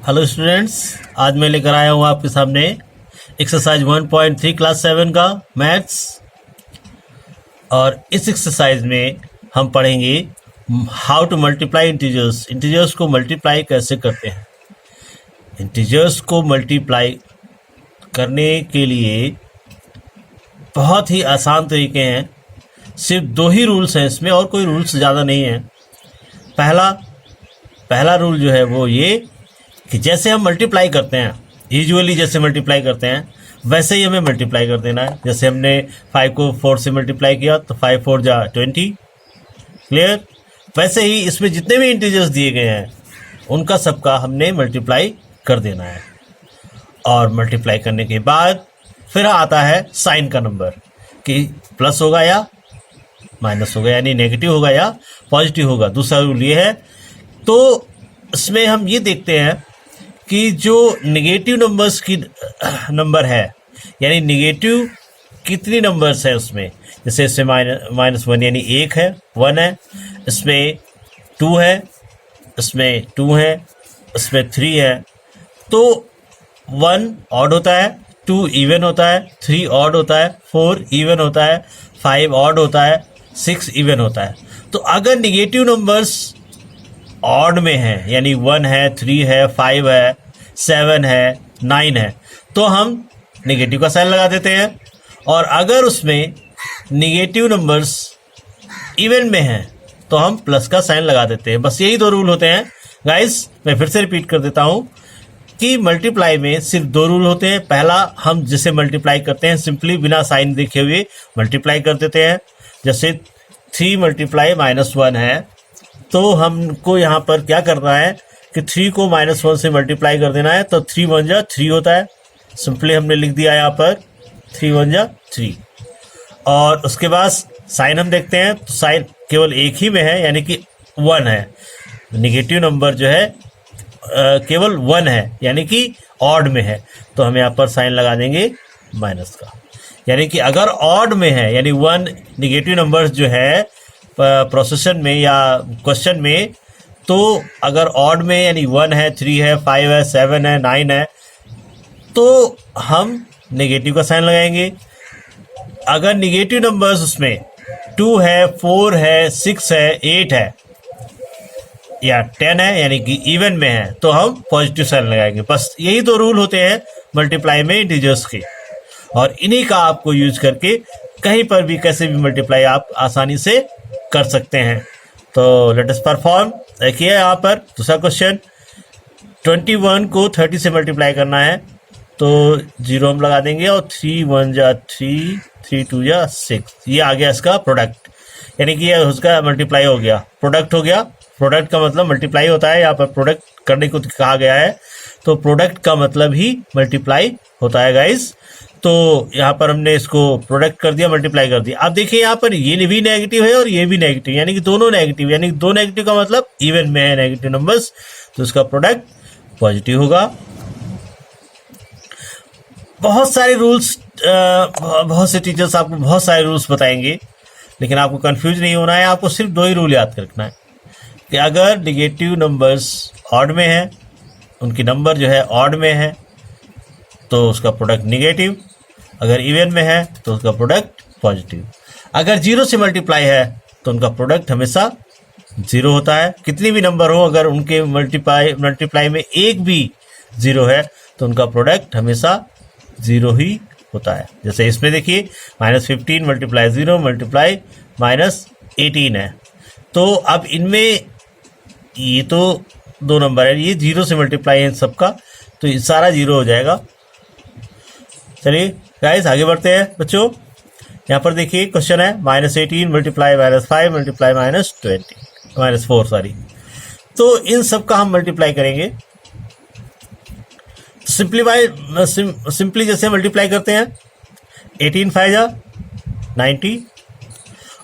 Hello students, आज मैं लेकर आया हूँ आपके सामने एक्सरसाइज 1.3 क्लास 7 का मैथ्स। और इस एक्सरसाइज में हम पढ़ेंगे how to multiply integers. Integers को मल्टीप्लाई कैसे करते हैं। इंटीजर्स को मल्टीप्लाई करने के लिए बहुत ही आसान तरीके हैं। सिर्फ दो ही रूल्स हैं इसमें, और कोई रूल्स ज़्यादा नहीं है। पहला रूल जो है वो ये कि जैसे हम मल्टीप्लाई करते हैं, यूजुअली जैसे मल्टीप्लाई करते हैं वैसे ही हमें मल्टीप्लाई कर देना है। जैसे हमने 5 को 4 से मल्टीप्लाई किया तो 5 4 जा 20। क्लियर? वैसे ही इसमें जितने भी इंटीजर्स दिए गए हैं उनका सबका हमने मल्टीप्लाई कर देना है। और मल्टीप्लाई करने के बाद फिर आता है साइन का नंबर, कि प्लस होगा या माइनस होगा, यानी नेगेटिव होगा या पॉजिटिव होगा। दूसरा रूल ये है। तो इसमें हम ये देखते हैं कि जो नेगेटिव नंबर्स की नंबर है, यानी नेगेटिव कितनी नंबर्स है उसमें। जैसे इसमें -1 यानी 1 है, 1 है, इसमें 2 है, इसमें 2 है, इसमें 3 है। तो 1 ऑड होता है, 2 इवन होता है, 3 ऑड होता है, 4 इवन होता है, 5 ऑड होता है, 6 इवन होता है। तो अगर नेगेटिव नंबर्स ऑड में है, यानी 1 है, 3 है, 5 है, 7 है, 9 है, तो हम नेगेटिव का साइन लगा देते हैं। और अगर उसमें नेगेटिव नंबर्स इवन में हैं तो हम प्लस का साइन लगा देते हैं। बस यही दो रूल होते हैं गाइस। मैं फिर से रिपीट कर देता हूँ कि मल्टीप्लाई में सिर्फ दो रूल होते हैं। पहला, हम जिसे मल्टीप्लाई करते हैं सिंपली बिना साइन देखे हुए मल्टीप्लाई कर देते हैं। जैसे 3 मल्टीप्लाई -1 है, तो हमको यहाँ पर क्या करना है कि 3 को -1 से मल्टीप्लाई कर देना है। तो 3 1 जा 3 होता है। सिंपली हमने लिख दिया यहाँ पर 3 1 जा 3। और उसके बाद साइन हम देखते हैं, तो साइन केवल एक ही में है, यानी कि 1 है। नेगेटिव नंबर जो है केवल 1 है, यानी कि ऑड में है, तो हम यहाँ पर साइन लगा देंगे माइनस का। यानी कि अगर ऑड में है, यानी 1 नेगेटिव नंबर्स जो है प्रोसेशन में या क्वेश्चन में, तो अगर ऑड में यानी 1 है, 3 है, 5 है, 7 है, 9 है, तो हम नेगेटिव का साइन लगाएंगे। अगर नेगेटिव नंबर्स उसमें 2 है, 4 है, 6 है, 8 है या 10 है, यानी कि इवन में है, तो हम पॉजिटिव साइन लगाएंगे। बस यही दो रूल होते हैं मल्टीप्लाई में इंटीजर्स के, और इन्हीं का आपको यूज करके कहीं पर भी कैसे भी मल्टीप्लाई आप आसानी से कर सकते हैं। तो लेट अस परफॉर्म। देखिए यहाँ पर दूसरा क्वेश्चन, 21 को 30 से मल्टीप्लाई करना है, तो 0 हम लगा देंगे। और 3 1 जा 3, 3 2 जा 6, ये आ गया इसका प्रोडक्ट, यानी कि ये उसका मल्टीप्लाई हो गया, प्रोडक्ट हो गया। प्रोडक्ट का मतलब मल्टीप्लाई होता है, यहाँ पर प्रोडक्ट करने को कहा गया है, तो प्रोडक्ट का मतलब ही मल्टीप्लाई होता है गाइस। तो यहाँ पर हमने इसको प्रोडक्ट कर दिया, मल्टीप्लाई कर दिया। अब देखिए यहाँ पर ये भी नेगेटिव है और ये भी नेगेटिव, यानी कि दोनों नेगेटिव, यानी कि दो नेगेटिव का मतलब इवन में है नेगेटिव नंबर्स, तो इसका प्रोडक्ट पॉजिटिव होगा। बहुत सारे रूल्स, बहुत से टीचर्स आपको बहुत सारे रूल्स बताएंगे, लेकिन आपको कंफ्यूज नहीं होना है। आपको सिर्फ दो ही रूल याद रखना है कि अगर नेगेटिव नंबर्स ऑड में है, उनकी नंबर जो है ऑड में है, तो उसका प्रोडक्ट नेगेटिव। अगर इवन में है तो उसका प्रोडक्ट पॉजिटिव। अगर 0 से मल्टीप्लाई है तो उनका प्रोडक्ट हमेशा 0 होता है। कितनी भी नंबर हो, अगर उनके मल्टीप्लाई में एक भी 0 है तो उनका प्रोडक्ट हमेशा 0 ही होता है। जैसे इसमें देखिए -15 मल्टीप्लाई 0 मल्टीप्लाई -18 है। तो अब इनमें ये तो दो नंबर है, ये 0 से मल्टीप्लाई है सबका, तो ये सारा 0 हो जाएगा। चलिए गाइस आगे बढ़ते हैं बच्चों। यहाँ पर देखिए क्वेश्चन है -18 मल्टीप्लाई -5 मल्टीप्लाई -4 सॉरी। तो इन सब का हम मल्टीप्लाई करेंगे। सिंपली जैसे मल्टीप्लाई करते हैं, 18 5 जा 90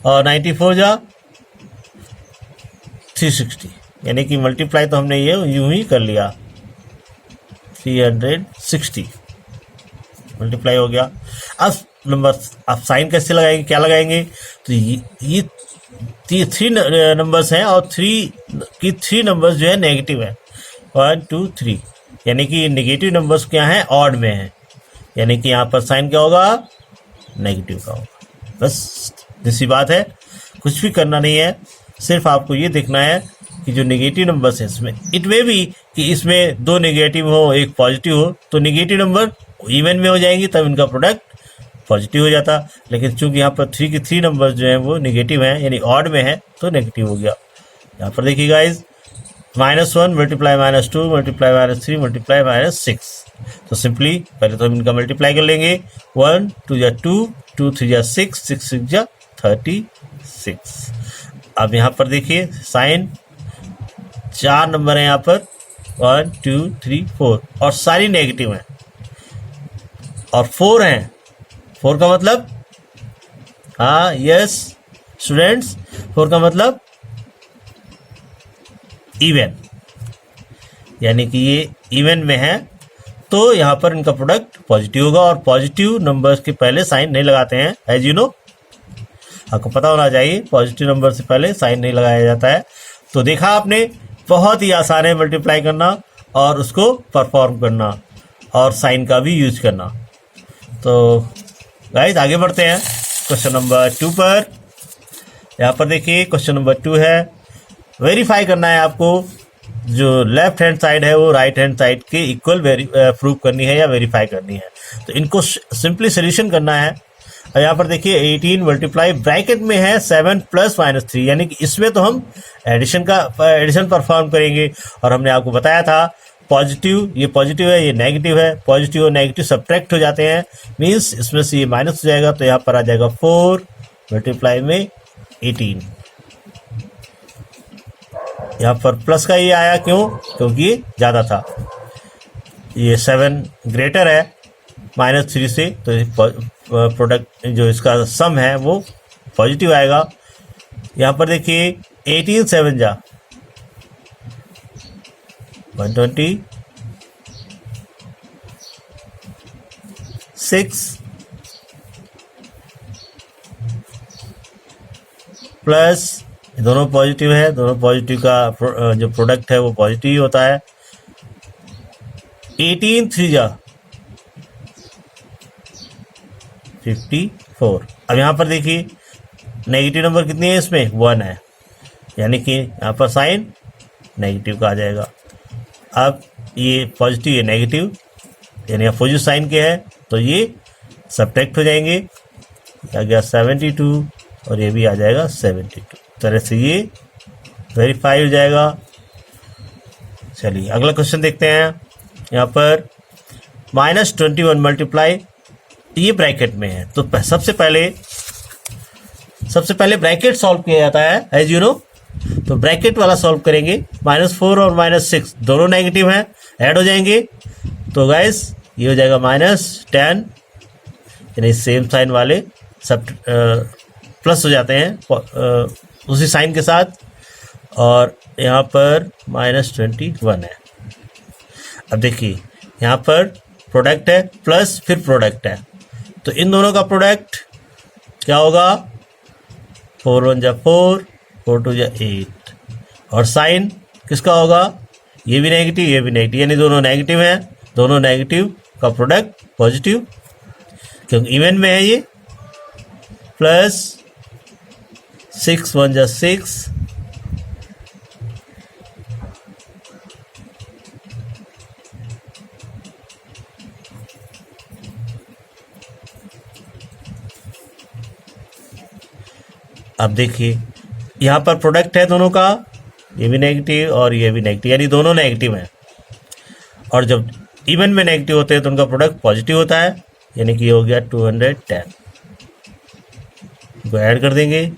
और 94 जा 360, यानी कि मल्टीप्लाई तो हमने ये यूं ही कर लिया, 360 मल्टीप्लाई हो गया। अब नंबर, अब साइन कैसे लगाएंगे, क्या लगाएंगे, तो ये 3 नंबर्स हैं और 3 नंबर्स जो है नेगेटिव है, 1 2 3, यानी कि नेगेटिव नंबर्स क्या हैं, ऑड में हैं, यानी कि यहाँ पर साइन क्या होगा, नेगेटिव का होगा। बस जैसी बात है, कुछ भी करना नहीं है, सिर्फ आपको ये देखना है कि जो नेगेटिव नंबर्स है इसमें, इट मे बी कि इसमें 2 नेगेटिव हो, 1 पॉजिटिव हो, तो नेगेटिव नंबर इवन में हो जाएंगी, तब इनका प्रोडक्ट पॉजिटिव हो जाता। लेकिन चूंकि यहाँ पर 3 की 3 नंबर जो हैं वो नेगेटिव हैं, यानी ऑड में है, तो नेगेटिव हो गया। यहाँ पर देखिए गाइज, -1 मल्टीप्लाई -2 मल्टीप्लाई -3 मल्टीप्लाई -6। तो सिंपली पहले तो हम इनका मल्टीप्लाई कर लेंगे। 1 2 या 2, 2 3 या 6, 6 6 या 36। अब यहाँ पर देखिए साइन 4 नंबर है यहाँ पर, 1 2 3 4, और सारी नेगेटिव हैं, और 4 हैं। 4 का मतलब, हाँ यस स्टूडेंट्स, 4 का मतलब इवन, यानी कि ये इवन में है, तो यहाँ पर इनका प्रोडक्ट पॉजिटिव होगा। और पॉजिटिव नंबर्स के पहले साइन नहीं लगाते हैं, एज यू नो, आपको पता होना चाहिए, पॉजिटिव नंबर से पहले साइन नहीं लगाया जाता है। तो देखा आपने, बहुत ही आसान है मल्टीप्लाई करना और उसको परफॉर्म करना और साइन का भी यूज करना। तो गाइस आगे बढ़ते हैं क्वेश्चन नंबर 2 पर। यहाँ पर देखिए क्वेश्चन नंबर 2 है, वेरीफाई करना है आपको, जो लेफ्ट हैंड साइड है वो राइट हैंड साइड के इक्वल प्रूव करनी है या वेरीफाई करनी है। तो इनको सिंपली सोल्यूशन करना है। और यहाँ पर देखिए 18 मल्टीप्लाई ब्रैकेट में है 7 + -3, यानी कि इसमें तो हम एडिशन परफॉर्म करेंगे। और हमने आपको बताया था पॉजिटिव, ये पॉजिटिव है, ये नेगेटिव है, पॉजिटिव और नेगेटिव सब्ट्रैक्ट हो जाते हैं, मीन्स इसमें से ये माइनस हो जाएगा, तो यहाँ पर आ जाएगा 4 मल्टीप्लाई में 18। यहाँ पर प्लस का ये आया, क्यों, क्योंकि ये ज़्यादा था, ये 7 ग्रेटर है -3 से, तो प्रोडक्ट जो इसका सम है वो पॉजिटिव आएगा। यहाँ पर देखिए 18 7 जा 120, 6 प्लस, दोनों पॉजिटिव है, दोनों पॉजिटिव का जो प्रोडक्ट है वो पॉजिटिव ही होता है। 18 3 जा 54। अब यहाँ पर देखिए नेगेटिव नंबर कितनी है, इसमें 1 है, यानी कि यहाँ पर साइन नेगेटिव का आ जाएगा। अब ये पॉजिटिव, ये नेगेटिव, यानी अपोजिट साइन के है, तो ये सब्ट्रैक्ट हो जाएंगे, आ गया 72 और ये भी आ जाएगा 72। तरह से ये वेरीफाई हो जाएगा। चलिए अगला क्वेश्चन देखते हैं। यहाँ पर -21 मल्टीप्लाई, ये ब्रैकेट में है, तो सबसे पहले ब्रैकेट सॉल्व किया जाता है, एज यू नो। तो ब्रैकेट वाला सॉल्व करेंगे। -4 और -6 दोनों नेगेटिव हैं, ऐड हो जाएंगे, तो गाइस ये हो जाएगा -10, यानी सेम साइन वाले सब प्लस हो जाते हैं उसी साइन के साथ, और यहाँ पर -21 है। अब देखिए यहाँ पर प्रोडक्ट है प्लस फिर प्रोडक्ट है, तो इन दोनों का प्रोडक्ट क्या होगा, 4 1 जा 4, 4 2 जा 8, और साइन किसका होगा, ये भी नेगेटिव, ये भी नेगेटिव, यानी दोनों नेगेटिव हैं, दोनों नेगेटिव का प्रोडक्ट पॉजिटिव, क्योंकि इवन में है ये, प्लस 6 1 जा 6, अब देखिए यहाँ पर प्रोडक्ट है दोनों का, ये भी नेगेटिव और ये भी नेगेटिव, यानी दोनों नेगेटिव हैं, और जब इवन में नेगेटिव होते हैं तो उनका प्रोडक्ट पॉजिटिव होता है, यानी कि ये हो गया 210। को ऐड कर देंगे,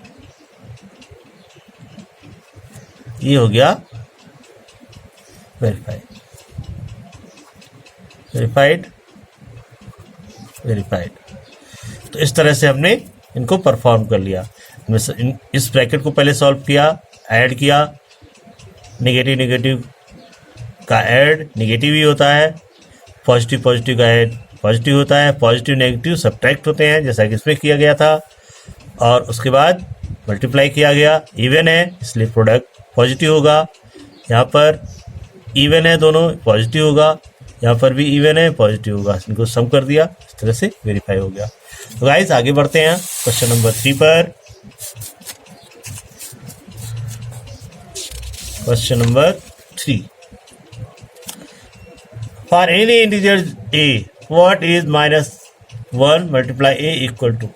ये हो गया वेरीफाइड। तो इस तरह से हमने इनको परफॉर्म कर लिया। इस ब्रैकेट को पहले सॉल्व किया, ऐड किया, नेगेटिव का ऐड नेगेटिव ही होता है, पॉजिटिव का ऐड पॉजिटिव होता है, पॉजिटिव नेगेटिव सब्ट्रैक्ट होते हैं, जैसा कि इसमें किया गया था, और उसके बाद मल्टीप्लाई किया गया, इवन है इसलिए प्रोडक्ट पॉजिटिव होगा। यहाँ पर इवन है, दोनों पॉजिटिव होगा, यहाँ पर भी इवन है, पॉजिटिव होगा, इनको सम कर दिया, इस तरह से वेरीफाई हो गया। तो गाइस आगे बढ़ते हैं क्वेश्चन नंबर 3 पर। Question number 3, for any integer a what is -1 multiply a equal to.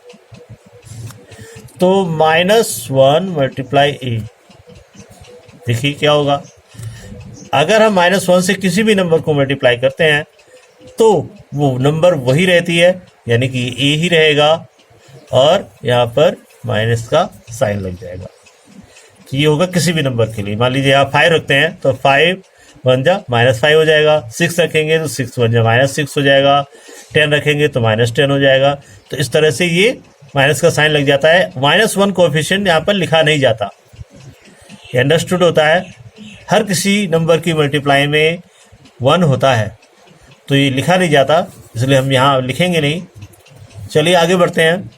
तो -1 मल्टीप्लाई a, देखिए क्या होगा, अगर हम -1 से किसी भी नंबर को मल्टीप्लाई करते हैं तो वो नंबर वही रहती है, यानी कि a ही रहेगा और यहाँ पर माइनस का साइन लग जाएगा। तो ये होगा किसी भी नंबर के लिए। मान लीजिए आप 5 रखते हैं तो 5 बन जा -5 हो जाएगा, 6 रखेंगे तो 6 बन जा -6 हो जाएगा, 10 रखेंगे तो -10 हो जाएगा। तो इस तरह से ये माइनस का साइन लग जाता है। -1 कोएफिशिएंट यहाँ पर लिखा नहीं जाता, ये अंडरस्टूड होता है। हर किसी नंबर की मल्टीप्लाई में 1 होता है, तो ये लिखा नहीं जाता, इसलिए हम यहाँ लिखेंगे नहीं। चलिए आगे बढ़ते हैं।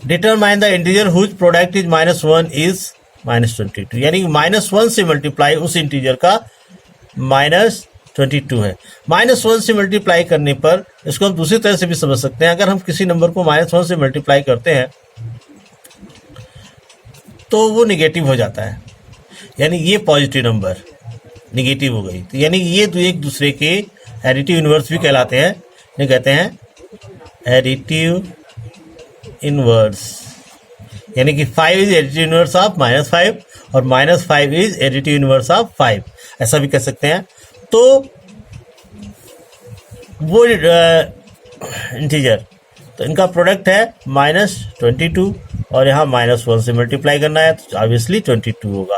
Determine the integer whose product is -1 is -22, यानी -1 से मल्टीप्लाई उस इंटीजर का -22 है। -1 से मल्टीप्लाई करने पर इसको हम दूसरी तरह से भी समझ सकते हैं। अगर हम किसी नंबर को -1 से मल्टीप्लाई करते हैं तो वो निगेटिव हो जाता है, यानी ये पॉजिटिव नंबर निगेटिव हो गई। तो यानी ये एक दूसरे के एडिटिव इनवर्स भी कहलाते हैं, ये कहते हैं एडिटिव इनवर्स, यानी कि 5 इज एडिटिव इनवर्स ऑफ -5 और -5 इज एडिटिव इनवर्स ऑफ 5, ऐसा भी कह सकते हैं। तो वो इंटीजर, तो इनका प्रोडक्ट है -22 और यहाँ -1 से मल्टीप्लाई करना है तो ऑब्वियसली 22 होगा।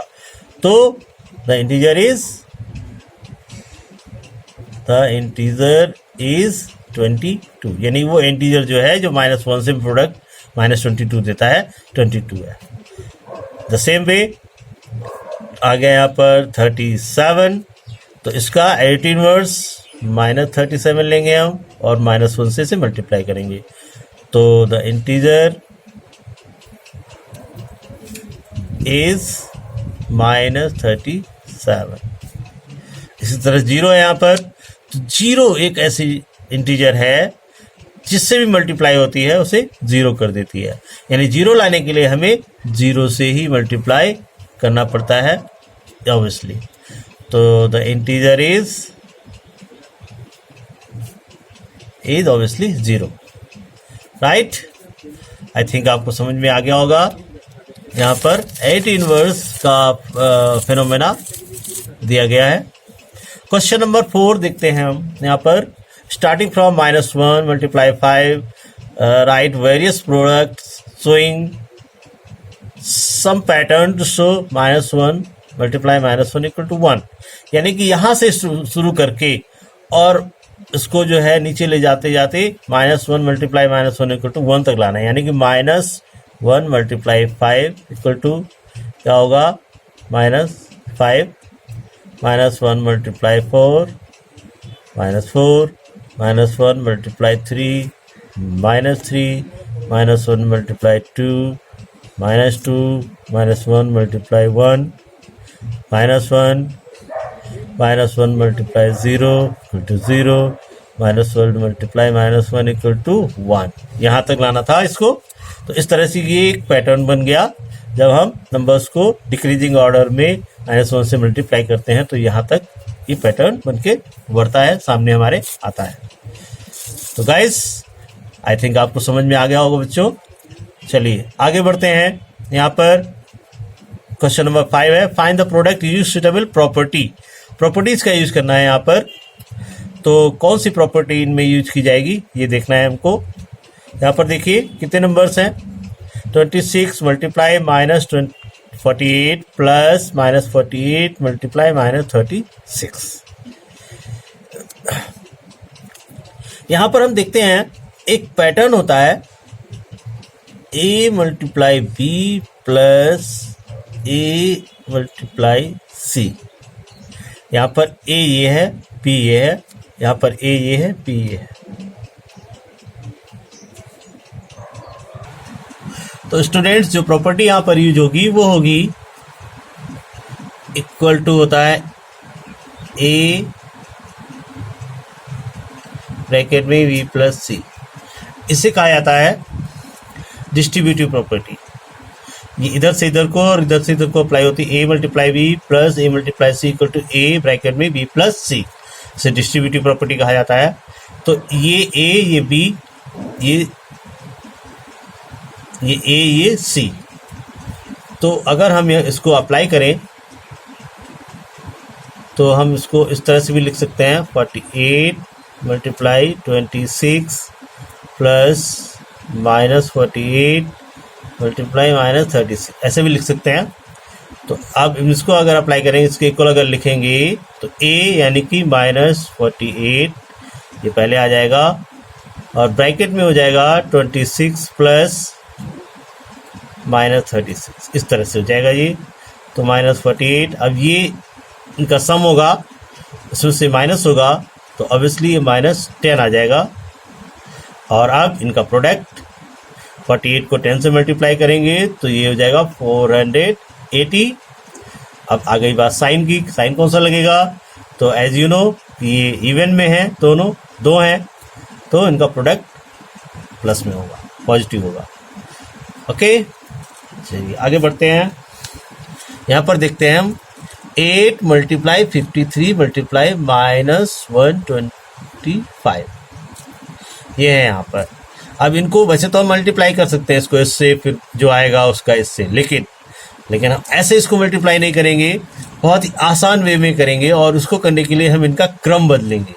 तो द इंटीजर इज 22, यानी वो इंटीजर जो है जो -1 से प्रोडक्ट -22 देता है 22 है। द सेम वे आ गया यहाँ पर 37, तो इसका एडिटिव इनवर्स -37 लेंगे हम और -1 से मल्टीप्लाई करेंगे। तो द इंटीजर इज -37। इसी तरह 0 है यहाँ पर, तो 0 एक ऐसी इंटीजर है जिससे भी मल्टीप्लाई होती है उसे 0 कर देती है, यानी 0 लाने के लिए हमें 0 से ही मल्टीप्लाई करना पड़ता है ऑब्वियसली। तो the integer is obviously 0, right. I think आपको समझ में आ गया होगा। यहाँ पर एडिटिव इनवर्स का फिनोमेना दिया गया है। क्वेश्चन नंबर 4 देखते हैं हम यहाँ पर। Starting from -1 multiply 5 write various products showing some pattern to show -1 multiply -1 equal to 1, यानी कि यहाँ से शुरू करके और इसको जो है नीचे ले जाते जाते -1 मल्टीप्लाई -1 इक्वल टू 1 तक लाना है, यानी कि -1 मल्टीप्लाई 5 इक्वल टू क्या होगा -5, -1 multiply 4, -4, -1 multiply 3, -3, -1 multiply 2, -2, -1 multiply 1, -1, -1 multiply 0 equal to 0, -1 multiply -1 equal to 1, यहाँ तक लाना था इसको। तो इस तरह से ये एक पैटर्न बन गया। जब हम नंबर्स को डिक्रीजिंग ऑर्डर में -1 से मल्टीप्लाई करते हैं तो यहाँ तक ये पैटर्न बन के बढ़ता है, सामने हमारे आता है। तो गाइस आई थिंक आपको समझ में आ गया होगा बच्चों। चलिए आगे बढ़ते हैं। यहाँ पर क्वेश्चन नंबर 5 है, find the product use suitable property. Properties का यूज करना है यहाँ पर। तो कौन सी प्रॉपर्टी इनमें यूज की जाएगी ये देखना है हमको। यहाँ पर देखिए कितने नंबर्स हैं, 26 मल्टीप्लाई -48 प्लस -48 मल्टीप्लाई -36। यहाँ पर हम देखते हैं एक पैटर्न होता है a multiply b plus a multiply c। यहाँ पर a ये है, b ये है, यहाँ पर a ये है, b ये है। तो स्टूडेंट्स जो प्रॉपर्टी यहाँ पर यूज होगी वो होगी इक्वल टू होता है ए ब्रैकेट में बी प्लस सी, इसे कहा जाता है डिस्ट्रीब्यूटिव प्रॉपर्टी। ये इधर से इधर को और इधर से इधर को अप्लाई होती है। A multiply B plus A multiply C equal to A bracket में बी प्लस सी, इसे डिस्ट्रीब्यूटिव प्रॉपर्टी कहा जाता है। तो ये ए, ये बी, ये ए, ये सी। तो अगर हम इसको अप्लाई करें तो हम इसको इस तरह से भी लिख सकते हैं 48 मल्टीप्लाई 26 प्लस -48 मल्टीप्लाई -36, ऐसे भी लिख सकते हैं। तो अब इसको अगर अप्लाई करेंगे, इसके इक्वल अगर लिखेंगे तो a यानी कि -48 ये पहले आ जाएगा और ब्रैकेट में हो जाएगा 26 प्लस -36, इस तरह से हो जाएगा ये। तो -48, अब ये इनका सम होगा, इसमें से माइनस होगा तो ऑब्वियसली ये -10 आ जाएगा। और अब इनका प्रोडक्ट 48 को 10 से मल्टीप्लाई करेंगे तो ये हो जाएगा 480। अब आ गई बात साइन की, साइन कौन सा लगेगा? तो एज यू नो ये इवन में है, दोनों दो हैं, तो इनका प्रोडक्ट प्लस में होगा, पॉजिटिव होगा। ओके, चलिए आगे बढ़ते हैं। यहाँ पर देखते हैं हम 8 मल्टीप्लाई 53 मल्टीप्लाई -125, ये है यहाँ पर। अब इनको वैसे तो हम मल्टीप्लाई कर सकते हैं इसको इससे, फिर जो आएगा उसका इससे, लेकिन हम ऐसे इसको मल्टीप्लाई नहीं करेंगे, बहुत ही आसान वे में करेंगे। और उसको करने के लिए हम इनका क्रम बदलेंगे,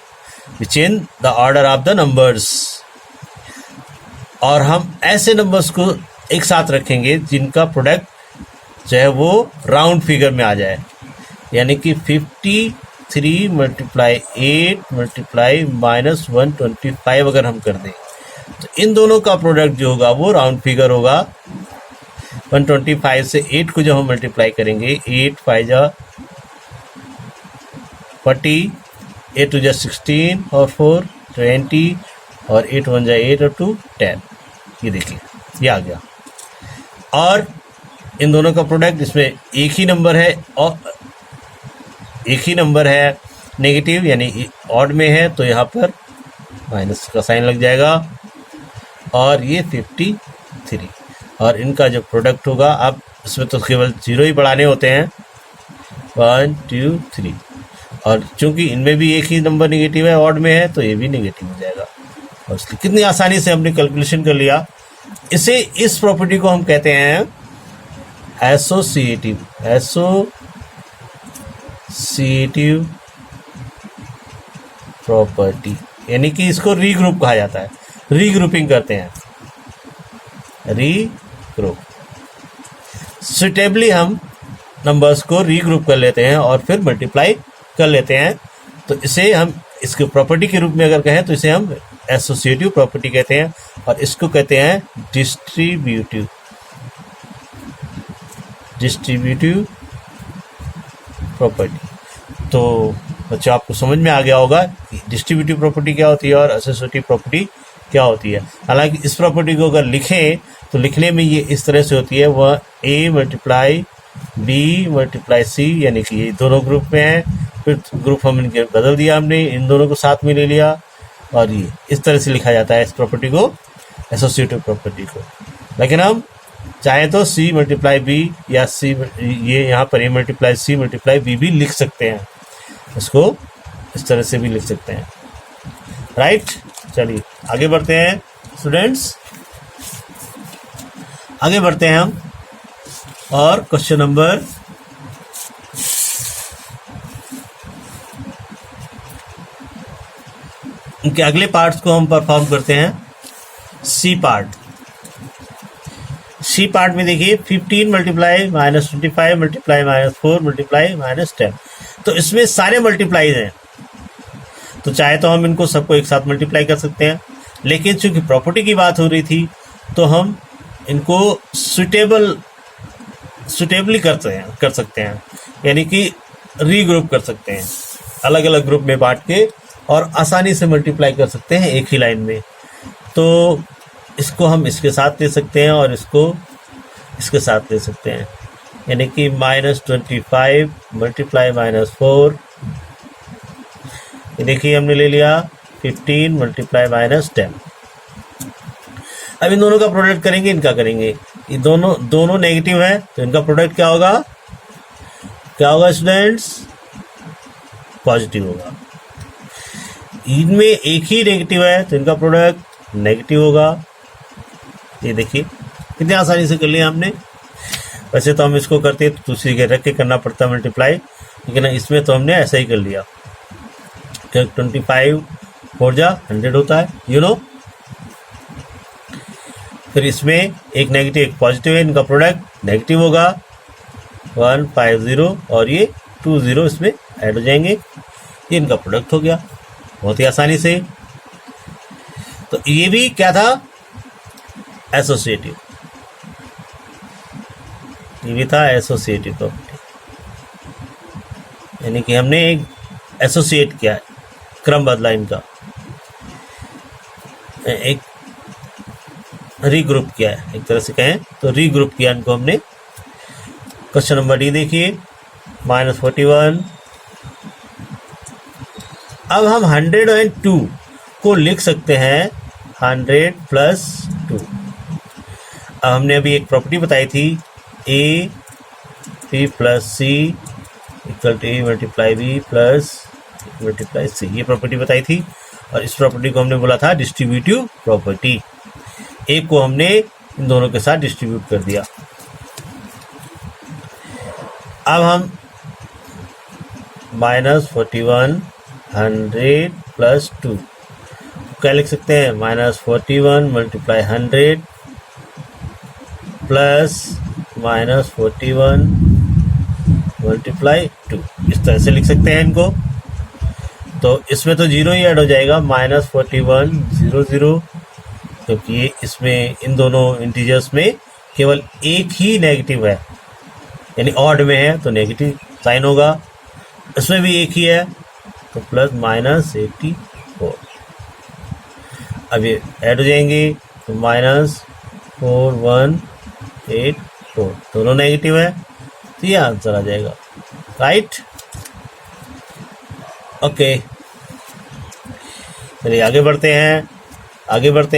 we change the order of the numbers. और हम ऐसे नंबर्स को एक साथ रखेंगे जिनका प्रोडक्ट जो है वो राउंड फिगर में आ जाए, यानी कि 53 मल्टीप्लाई 8 मल्टीप्लाई -125 अगर हम कर दें तो इन दोनों का प्रोडक्ट जो होगा वो राउंड फिगर होगा। 125 से 8 को जब हम मल्टीप्लाई करेंगे, 8 5 जा 40, 8 2 जा 16 और 4 20 और 8 1 जा 8 और 2 10, ये देखिए ये आ गया। और इन दोनों का प्रोडक्ट, इसमें एक ही नंबर है और एक ही नंबर है नेगेटिव यानी ऑड में है, तो यहाँ पर माइनस का साइन लग जाएगा। और ये 53 और इनका जो प्रोडक्ट होगा, अब इसमें तो केवल 0 ही बढ़ाने होते हैं, 1 2 3, और चूंकि इनमें भी एक ही नंबर नेगेटिव है, ऑड में है, तो ये भी नेगेटिव हो जाएगा। और इसलिए कितनी आसानी से हमने कैलकुलेशन कर लिया। इसे, इस प्रॉपर्टी को हम कहते हैं एसोसिएटिव प्रॉपर्टी, यानी कि इसको रीग्रुप कहा जाता है। रीग्रुपिंग करते हैं, रीग्रुप सुटेबली हम नंबर्स को रीग्रुप कर लेते हैं और फिर मल्टीप्लाई कर लेते हैं। तो इसे हम इसके प्रॉपर्टी के रूप में अगर कहें तो इसे हम एसोसिएटिव प्रॉपर्टी कहते हैं, और इसको कहते हैं डिस्ट्रीब्यूटिव प्रॉपर्टी। तो बच्चों आपको समझ में आ गया होगा कि डिस्ट्रीब्यूटिव प्रॉपर्टी क्या होती है और एसोसिएटिव प्रॉपर्टी क्या होती है। हालांकि इस प्रॉपर्टी को अगर लिखें तो लिखने में ये इस तरह से होती है, वह ए मल्टीप्लाई बी मल्टीप्लाई सी, यानी कि ये दोनों ग्रुप में है, फिर ग्रुप हम इनके बदल दिया, हमने इन दोनों को साथ में ले लिया, और ये इस तरह से लिखा जाता है इस प्रॉपर्टी को, एसोसिएटिव प्रॉपर्टी को। लेकिन हम चाहे तो सी मल्टीप्लाई बी या सी, ये यहाँ पर ए मल्टीप्लाई सी मल्टीप्लाई बी भी लिख सकते हैं, इसको इस तरह से भी लिख सकते हैं, राइट। चलिए आगे बढ़ते हैं स्टूडेंट्स, आगे बढ़ते हैं हम, और क्वेश्चन नंबर इनके अगले पार्ट्स को हम परफॉर्म करते हैं। सी पार्ट में देखिए 15 मल्टीप्लाई -25 मल्टीप्लाई -4 मल्टीप्लाई -10, तो इसमें सारे मल्टीप्लाईज हैं, तो चाहे तो हम इनको सबको एक साथ मल्टीप्लाई कर सकते हैं, लेकिन चूंकि प्रॉपर्टी की बात हो रही थी तो हम इनको सुटेबली कर सकते हैं, यानी कि रीग्रुप कर सकते हैं, अलग अलग ग्रुप में बांट के, और आसानी से मल्टीप्लाई कर सकते हैं एक ही लाइन में। तो इसको हम इसके साथ ले सकते हैं और इसको इसके साथ ले सकते हैं, यानी कि -25 मल्टीप्लाई -4 ये देखिए हमने ले लिया 15 मल्टीप्लाई माइनस 10। अब इन दोनों का प्रोडक्ट करेंगे, इनका करेंगे। ये दोनों नेगेटिव है तो इनका प्रोडक्ट क्या होगा? क्या होगा स्टूडेंट्स? पॉजिटिव होगा। इनमें एक ही नेगेटिव है तो इनका प्रोडक्ट नेगेटिव होगा। ये देखिए कितनी आसानी से कर लिया हमने। वैसे तो हम इसको करते तो दूसरी के रख के करना पड़ता मल्टीप्लाई, लेकिन इसमें तो हमने ऐसा ही कर लिया। 25 4 जा 100 होता है, यू नो। फिर इसमें एक नेगेटिव एक पॉजिटिव है, इनका प्रोडक्ट नेगेटिव होगा। 150 और ये 20 इसमें ऐड हो जाएंगे, ये इनका प्रोडक्ट हो गया बहुत ही आसानी से। तो ये भी क्या था? एसोसिएटिव। ये भी था एसोसिएटिव प्रॉपर्टी, यानी कि हमने एक एसोसिएट किया, क्रम बदला इनका, एक रीग्रुप किया है, एक तरह से कहें तो रीग्रुप किया इनको हमने। क्वेश्चन नंबर डी देखिए, -41। अब हम 102 को लिख सकते हैं 100 प्लस 2। अब हमने अभी एक प्रॉपर्टी बताई थी, A B plus C equal to A multiply B plus multiply C, ये प्रॉपर्टी बताई थी। और इस प्रॉपर्टी को हमने बोला था डिस्ट्रीब्यूटिव प्रॉपर्टी। एक को हमने इन दोनों के साथ डिस्ट्रीब्यूट कर दिया। अब हम -41 100 प्लस 2 क्या लिख सकते हैं? -41 मल्टीप्लाई 100 प्लस -41 मल्टीप्लाई 2, इस तरह से लिख सकते हैं इनको। तो इसमें तो 0 ही ऐड हो जाएगा, -41 0 0, क्योंकि ये इसमें इन दोनों इंटीजर्स में केवल एक ही नेगेटिव है, यानी ऑड में है तो नेगेटिव साइन होगा। इसमें भी एक ही है तो प्लस -84। अब ये ऐड हो जाएंगे तो -4184, दोनों नेगेटिव है तो ये आंसर आ जाएगा, राइट। ओके, चलिए आगे बढ़ते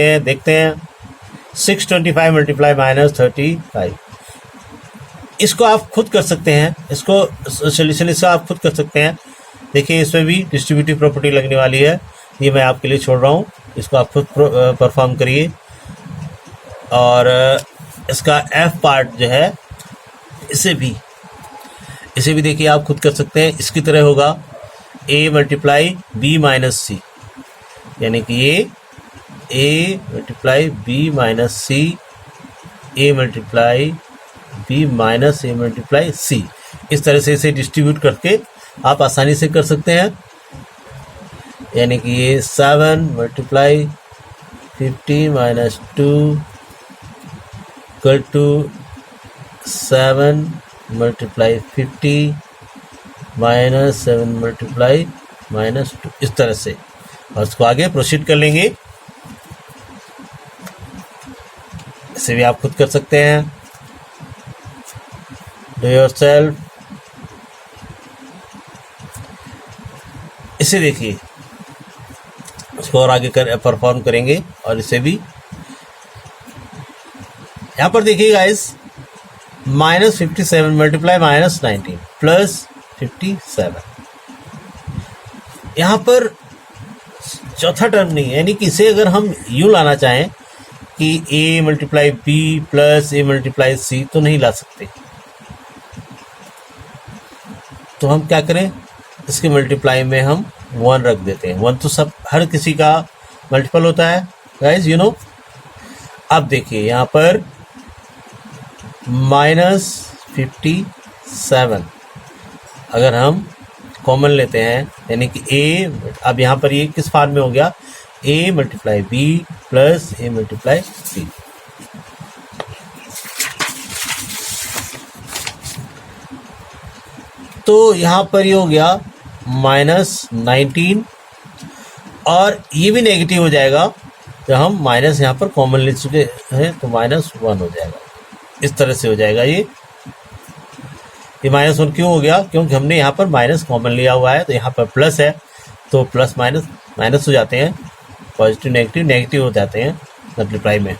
हैं, देखते हैं। 625 मल्टीप्लाई -35, इसको आप खुद कर सकते हैं, इसको सोल्यूशन इसका आप खुद कर सकते हैं। देखिए इसमें भी डिस्ट्रीब्यूटिव प्रॉपर्टी लगने वाली है, ये मैं आपके लिए छोड़ रहा हूँ, इसको आप खुद परफॉर्म करिए। और इसका एफ पार्ट जो है इसे भी देखिए आप खुद कर सकते हैं। इसकी तरह होगा ए मल्टीप्लाई बी माइनस सी, यानी कि ये ए मल्टीप्लाई बी माइनस सी, ए मल्टीप्लाई बी माइनस ए मल्टीप्लाई सी, इस तरह से इसे डिस्ट्रीब्यूट करके आप आसानी से कर सकते हैं। यानी कि ये 7 multiply 50 minus 2 equal to 7 multiply 50 minus 7 multiply minus 2, इस तरह से। और इसको आगे प्रोसीड कर लेंगे, इसे भी आप खुद कर सकते हैं, डू योरसेल्फ। इसे देखिए, इसको और आगे परफॉर्म करेंगे। और इसे भी यहाँ पर देखिए गाइस, -57 मल्टीप्लाई -19 प्लस 57, यहाँ पर चौथा टर्म नहीं है, यानी कि इसे अगर हम यूँ लाना चाहें कि a multiply B plus a multiply C, तो नहीं ला सकते। तो हम क्या करें, इसके मल्टीप्लाई में हम 1 रख देते हैं। 1 तो सब हर किसी का मल्टीपल होता है गाइज, यू नो। अब देखिए यहाँ पर -57 अगर हम कॉमन लेते हैं, यानी कि a, अब यहाँ पर ये किस फॉर्म में हो गया, a multiply B plus a multiply C. तो यहाँ पर ये हो गया -19, और ये भी नेगेटिव हो जाएगा जब हम माइनस यहाँ पर कॉमन ले चुके हैं, तो -1 हो जाएगा, इस तरह से हो जाएगा। ये -1 क्यों हो गया, क्योंकि हमने यहाँ पर माइनस कॉमन लिया हुआ है, तो यहाँ पर प्लस है तो प्लस माइनस माइनस हो जाते हैं, पॉजिटिव नेगेटिव नेगेटिव हो जाते हैं मल्टीप्लाई में।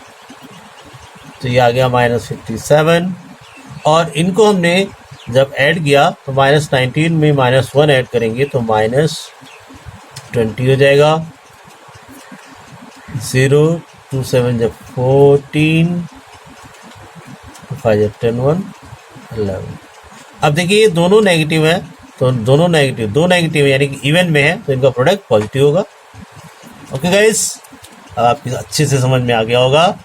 तो ये आ गया -57, और इनको हमने जब ऐड किया तो -19 में -1 ऐड करेंगे तो -20 हो जाएगा। 0 2 7 जब 14, 5 जब 10 1 11। अब देखिए ये दोनों नेगेटिव है, तो दोनों नेगेटिव, दो नेगेटिव यानी कि इवन में है, तो इनका प्रोडक्ट पॉजिटिव होगा। ओके गाइस, अब आपकी अच्छे से समझ में आ गया होगा।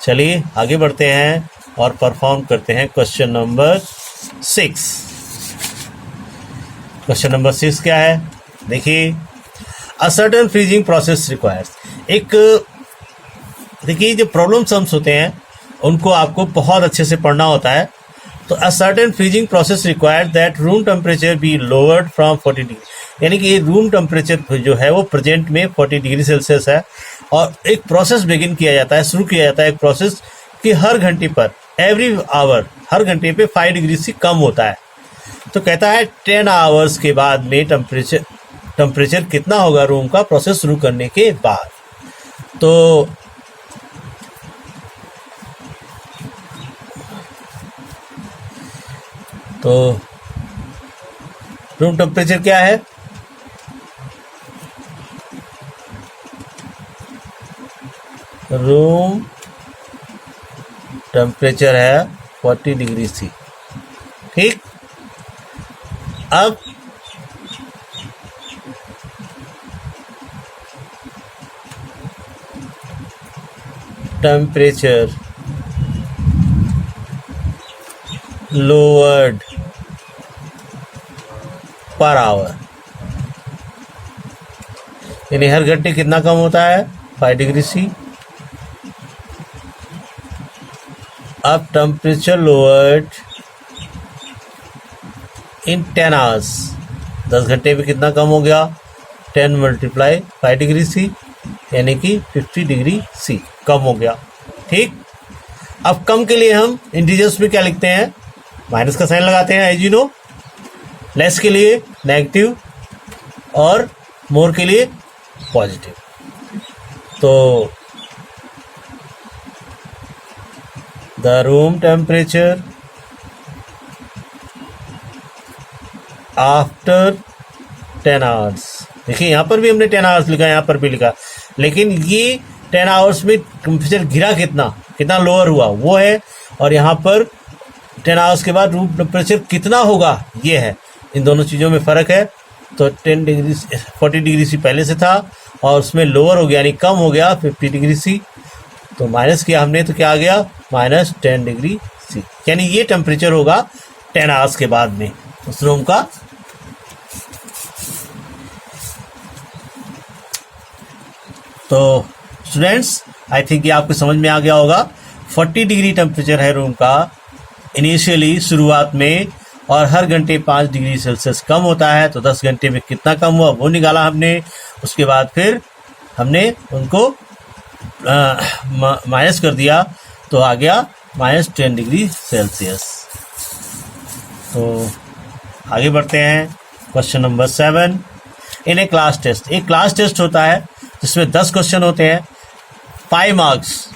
चलिए आगे बढ़ते हैं और परफॉर्म करते हैं क्वेश्चन नंबर 6। क्वेश्चन नंबर 6 क्या है, देखिए, अ सर्टेन फ्रीजिंग प्रोसेस रिक्वायर्स। एक देखिए जो प्रॉब्लम सम्स होते हैं उनको आपको बहुत अच्छे से पढ़ना होता है। तो a certain freezing process required that room temperature be lowered from 40 degree, यानी कि ये रूम टेम्परेचर जो है वो प्रेजेंट में 40 डिग्री सेल्सियस है, और एक प्रोसेस बिगिन किया जाता है, शुरू किया जाता है एक प्रोसेस कि हर घंटे पर, एवरी आवर, हर घंटे पे 5 डिग्री से कम होता है। तो कहता है 10 आवर्स के बाद में टेम्परेचर कितना होगा रूम का प्रोसेस शुरू करने के बाद। तो रूम टेम्परेचर क्या है, रूम टेम्परेचर है 40 डिग्री सी। ठीक, अब टेम्परेचर लोअर्ड पर आवर, यानी हर घंटे कितना कम होता है, 5 डिग्री सी। अब टेम्परेचर लोअर्ड इन 10 आवर्स, 10 घंटे में कितना कम हो गया, 10 × 5 डिग्री सी, यानी कि 50 डिग्री सी कम हो गया। ठीक, अब कम के लिए हम इंटीजर्स में क्या लिखते हैं, माइनस का साइन लगाते हैं, एज यू नो। लेस के लिए नेगेटिव और मोर के लिए पॉजिटिव। तो the room temperature after 10 hours, देखिए यहाँ पर भी हमने 10 आवर्स लिखा, यहाँ पर भी लिखा, लेकिन ये 10 आवर्स में टेम्परेचर गिरा कितना लोअर हुआ वो है, और यहाँ पर 10 आवर्स के बाद रूम टेम्परेचर कितना होगा ये है, इन दोनों चीज़ों में फ़र्क है। तो 40 डिग्री सी पहले से था और उसमें लोअर हो गया यानी कम हो गया 50 डिग्री सी, तो माइनस किया हमने, तो क्या आ गया -10 डिग्री सी, यानी ये टेम्परेचर होगा 10 आवर्स के बाद में उस रूम का। तो स्टूडेंट्स, आई थिंक ये आपको समझ में आ गया होगा। 40 डिग्री टेम्परेचर है रूम का इनिशियली शुरुआत में, और हर घंटे 5 डिग्री सेल्सियस कम होता है, तो 10 घंटे में कितना कम हुआ वो निकाला हमने। उसके बाद फिर हमने उनको माइनस कर दिया, तो आ गया -10 डिग्री सेल्सियस। तो आगे बढ़ते हैं, क्वेश्चन नंबर 7। इन ए क्लास टेस्ट, एक क्लास टेस्ट होता है जिसमें 10 क्वेश्चन होते हैं, 5 मार्क्स,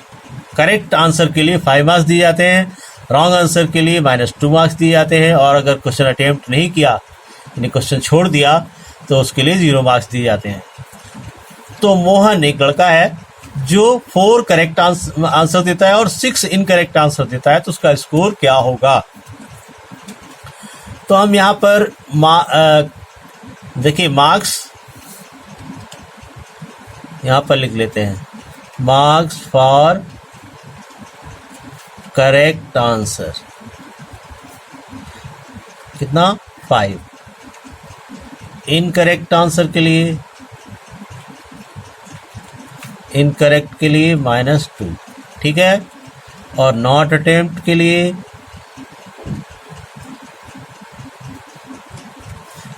करेक्ट आंसर के लिए 5 मार्क्स दिए जाते हैं, रॉन्ग आंसर के लिए -2 मार्क्स दिए जाते हैं, और अगर क्वेश्चन अटेम्प्ट नहीं किया यानी क्वेश्चन छोड़ दिया तो उसके लिए 0 मार्क्स दिए जाते हैं। तो मोहन एक लड़का है जो 4 करेक्ट आंसर देता है और 6 इनकरेक्ट आंसर देता है, तो उसका स्कोर क्या होगा। तो हम यहाँ पर देखिए मार्क्स यहाँ पर लिख लेते हैं, मार्क्स फॉर करेक्ट आंसर कितना 5, इनकरेक्ट आंसर के लिए -2, ठीक है, और नॉट अटेम्प्ट के लिए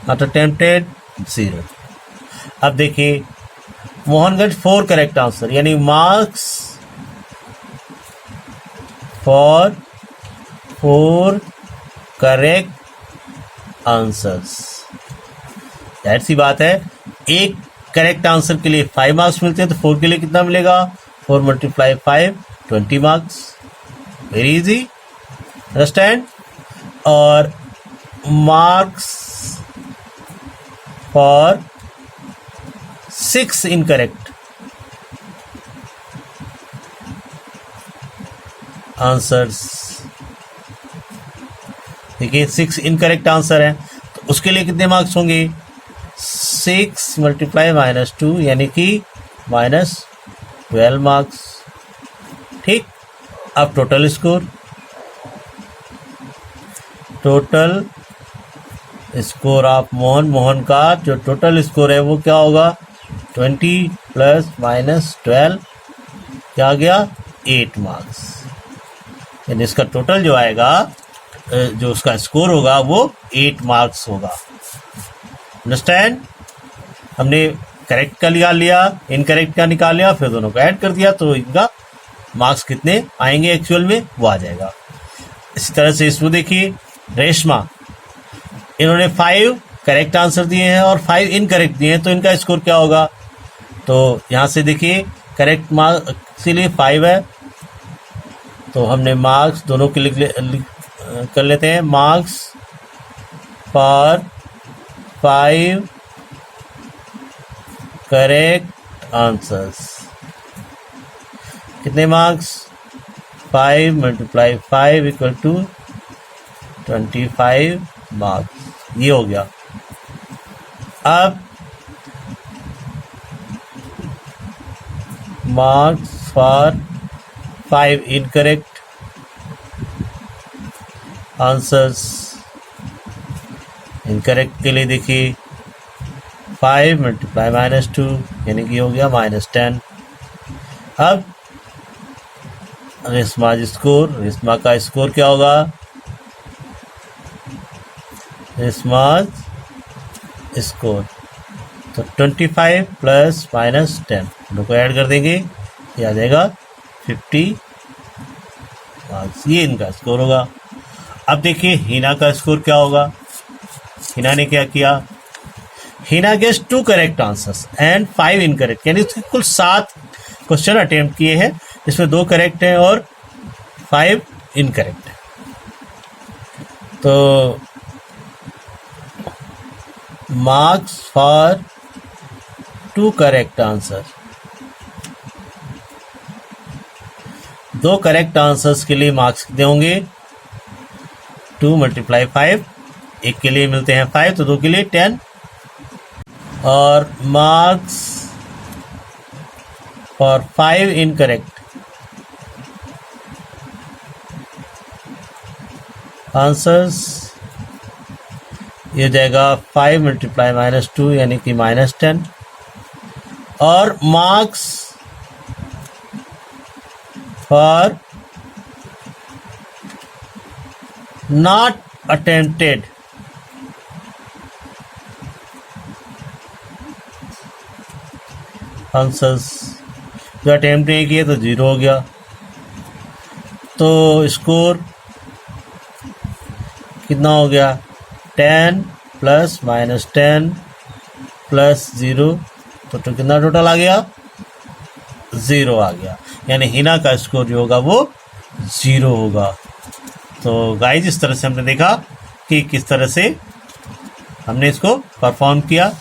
नॉट अटेम्प्टेड 0। अब देखिए मोहनगंज 4 करेक्ट आंसर, यानी मार्क्स फॉर 4 करेक्ट आंसर्स। जाहिर सी बात है एक करेक्ट आंसर के लिए 5 मार्क्स मिलते हैं, तो 4 के लिए कितना मिलेगा? 4 × 5 20 मार्क्स। Very easy, understand. और मार्क्स फॉर 6 इनकरेक्ट आंसर्स। देखिए 6 इनकरेक्ट आंसर है, तो उसके लिए कितने मार्क्स होंगे? 6 × -2 यानी कि -12 मार्क्स। ठीक, अब टोटल स्कोर ऑफ मोहन का जो टोटल स्कोर है वो क्या होगा? 20 + -12 क्या आ गया? 8 मार्क्स। यानी इसका टोटल जो आएगा, जो उसका स्कोर होगा वो 8 मार्क्स होगा। अंडरस्टैंड? हमने करेक्ट का निकाल लिया, इनकरेक्ट का निकाल लिया, फिर दोनों को ऐड कर दिया, तो इनका मार्क्स कितने आएंगे एक्चुअल में वो आ जाएगा। इसी तरह से इसमें देखिए रेशमा, इन्होंने 5 करेक्ट आंसर दिए हैं और 5 इनकरेक्ट दिए हैं, तो इनका स्कोर क्या होगा? तो यहाँ से देखिए करेक्ट मार्क्स के लिए 5 है, तो हमने मार्क्स दोनों के लिख कर लेते हैं। मार्क्स फॉर 5 करेक्ट आंसर्स, कितने मार्क्स? 5 × 5 = 25 मार्क्स। ये हो गया। अब marks for 5 incorrect answers. Incorrect के लिए देखिए 5 × -2 यानी कि हो गया -10। अब रेशमा का स्कोर क्या होगा? रेशमा स्कोर तो 25 + -10 दोनों को ऐड कर देंगे, ये आ जाएगा 50 मार्क्स। ये इनका स्कोर होगा। अब देखिए हिना का स्कोर क्या होगा? हिना ने क्या किया? Heena guess 2 correct answers and 5 incorrect, यानी उसके कुल 7 क्वेश्चन अटेम्प्ट किए हैं, इसमें 2 करेक्ट हैं और 5 इनकरेक्ट है। तो marks for 2 correct answer, 2 correct answers के लिए मार्क्स कितने होंगे? 2 × 5, एक के लिए मिलते हैं 5, तो 2 के लिए 10। और मार्क्स फॉर 5 इनकरेक्ट आंसर्स, ये जाएगा 5 × -2 यानी कि -10। और marks for not attempted answers, जो अटेम्प्ट नहीं किए तो 0 हो गया। तो स्कोर कितना हो गया? 10 + -10 + 0, तो कितना टोटल आ गया? 0 आ गया। यानी हिना का स्कोर जो होगा वो 0 होगा। तो गाइस इस तरह से हमने देखा कि किस तरह से हमने इसको परफॉर्म किया।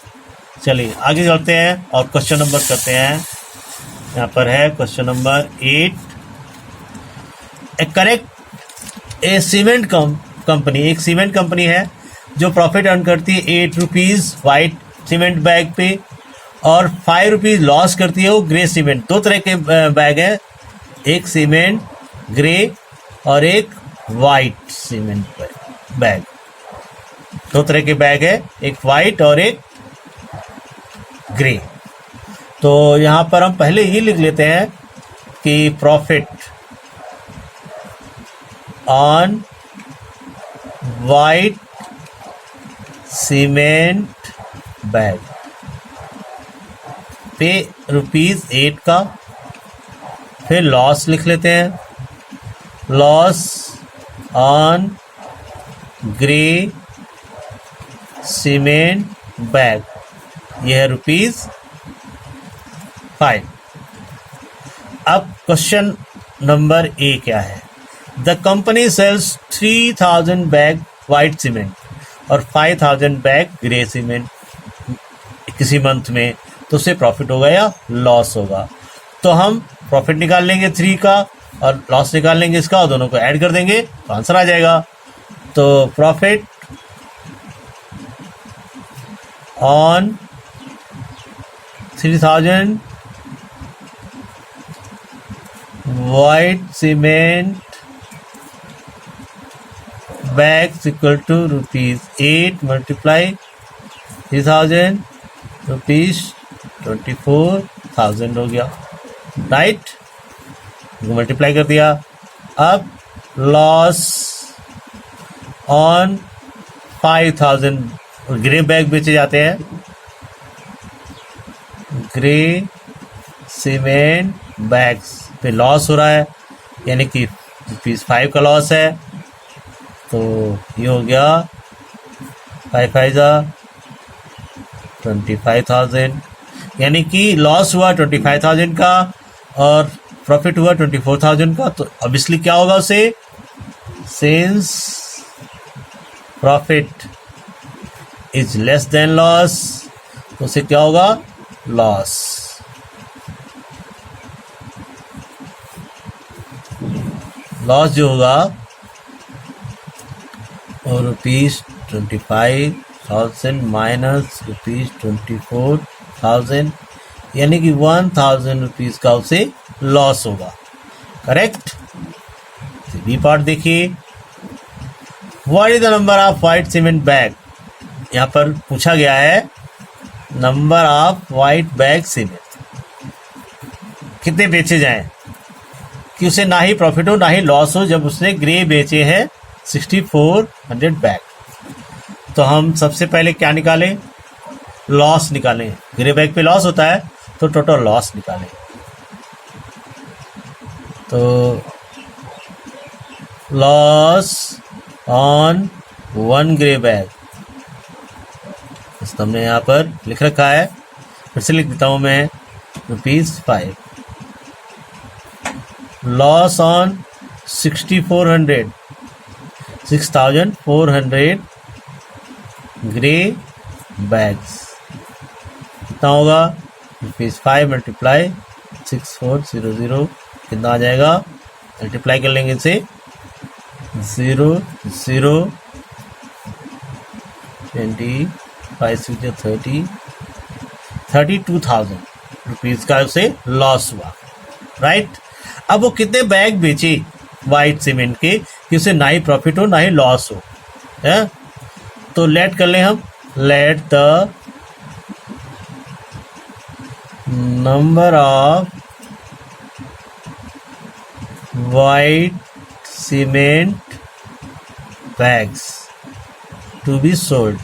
चलिए आगे चलते हैं और क्वेश्चन नंबर करते हैं। यहाँ पर है क्वेश्चन नंबर 8। ए सीमेंट कंपनी, एक सीमेंट कंपनी है जो प्रॉफिट अर्न करती है 8 रुपीज़ वाइट सीमेंट बैग पे और 5 रुपीज़ लॉस करती है वो ग्रे सीमेंट। 2 तरह के बैग है, एक सीमेंट ग्रे और एक वाइट सीमेंट बैग। 2 तरह के बैग है, एक वाइट और एक ग्रे। तो यहाँ पर हम पहले ही लिख लेते हैं कि profit on white cement bag पे ₹8 का। फिर लॉस लिख लेते हैं, loss on grey cement bag ये है ₹5। अब क्वेश्चन नंबर ए क्या है? The company sells 3000 bag white cement और 5000 बैग ग्रे सीमेंट किसी मंथ में, तो उससे प्रॉफिट होगा या लॉस होगा? तो हम प्रॉफिट निकाल लेंगे 3 का और लॉस निकाल लेंगे इसका और दोनों को ऐड कर देंगे तो आंसर आ जाएगा। तो profit on 3000 white cement bags equal to ₹8 multiply 3000 ₹24,000 हो गया, राइट? मल्टीप्लाई कर दिया। अब लॉस ऑन 5000 ग्रे बैग बेचे जाते हैं, ग्रे सीमेंट बैग्स पे लॉस हो रहा है, यानी कि ₹5 का लॉस है। तो ये हो गया 5 5 25,000, यानी कि लॉस हुआ 25,000 का और प्रॉफिट हुआ 24,000 का। तो ऑब्वियसली क्या होगा उसे? Since profit is less than loss, तो उसे क्या होगा? लॉस। लॉस जो होगा और ₹25,000 माइनस ₹24,000, यानी कि ₹1,000 का उसे लॉस होगा, करेक्ट? बी पार्ट देखिए, what is the number of white cement bag? यहाँ पर पूछा गया है number of white bag cement कितने बेचे जाएं कि उसे ना ही प्रॉफिट हो ना ही लॉस हो, जब उसने ग्रे बेचे हैं 6400 बैग। तो हम सबसे पहले क्या निकालें? लॉस निकालें। ग्रे बैग पे लॉस होता है तो टोटल लॉस निकालें। तो लॉस ऑन 1 ग्रे बैग, तो हमने यहाँ पर लिख रखा है, फिर से लिख देता हूँ मैं, ₹5। लॉस ऑन 6400 ग्रे बैग्स, कितना होगा? ₹5 मल्टीप्लाई 6400, कितना आ जाएगा? मल्टीप्लाई कर लेंगे इसे, 0 0 25 30 ₹32,000 का उसे लॉस हुआ, राइट? अब वो कितने बैग बेचे वाइट सीमेंट के कि उसे ना ही प्रॉफिट हो ना ही लॉस हो, है? तो लेट कर लें हम, let the number of white cement bags to be sold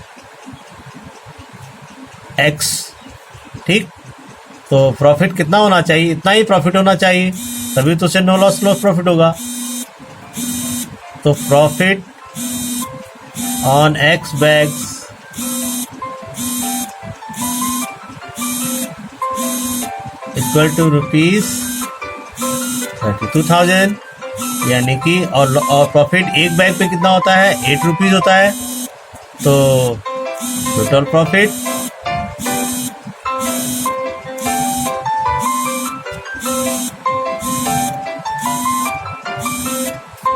X, ठीक? तो प्रॉफिट कितना होना चाहिए? इतना ही प्रॉफिट होना चाहिए, तभी तो उसे नो लॉस प्रॉफिट होगा। तो profit on X bags equal to ₹32,000, यानी कि और प्रॉफिट एक बैग पे कितना होता है? ₹8 होता है। तो total profit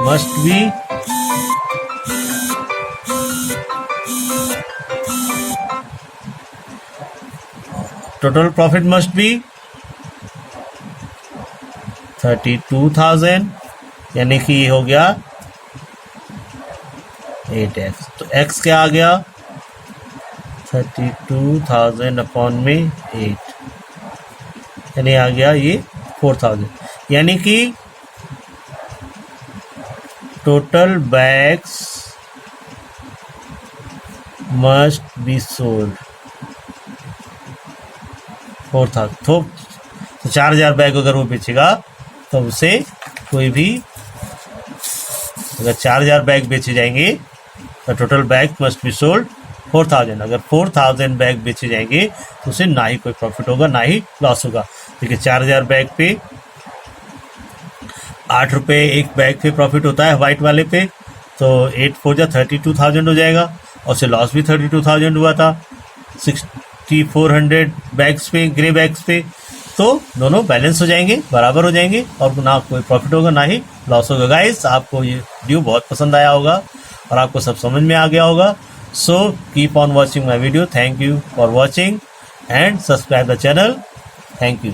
must be total profit must be 32,000, यानी कि ये हो गया 8x। तो x क्या आ गया? 32,000 अपॉन में 8, यानी आ गया ये 4,000, यानी कि total bags must be sold 4,000। तो 4,000 बैग अगर वो बेचेगा तो उसे कोई भी, अगर 4,000 बैग बेचे जाएंगे तो total bag must be sold 4000, अगर 4000 बैग बेचे जाएंगे तो उसे ना ही कोई प्रॉफिट होगा ना ही लॉस होगा। देखिए 4000 बैग पे 8 रुपये एक बैग पे प्रॉफिट होता है वाइट वाले पे, तो 8 4 जा 32,000 हो जाएगा और उसे लॉस भी 32,000 हुआ था 6400 बैग्स पे, ग्रे बैग्स पे। तो दोनों बैलेंस हो जाएंगे, बराबर हो जाएंगे और ना कोई प्रॉफिट होगा ना ही लॉस होगा। गाइस आपको ये वीडियो बहुत पसंद आया होगा और आपको सब समझ में आ गया होगा। So keep on watching my video. Thank you for watching and subscribe the channel. Thank you.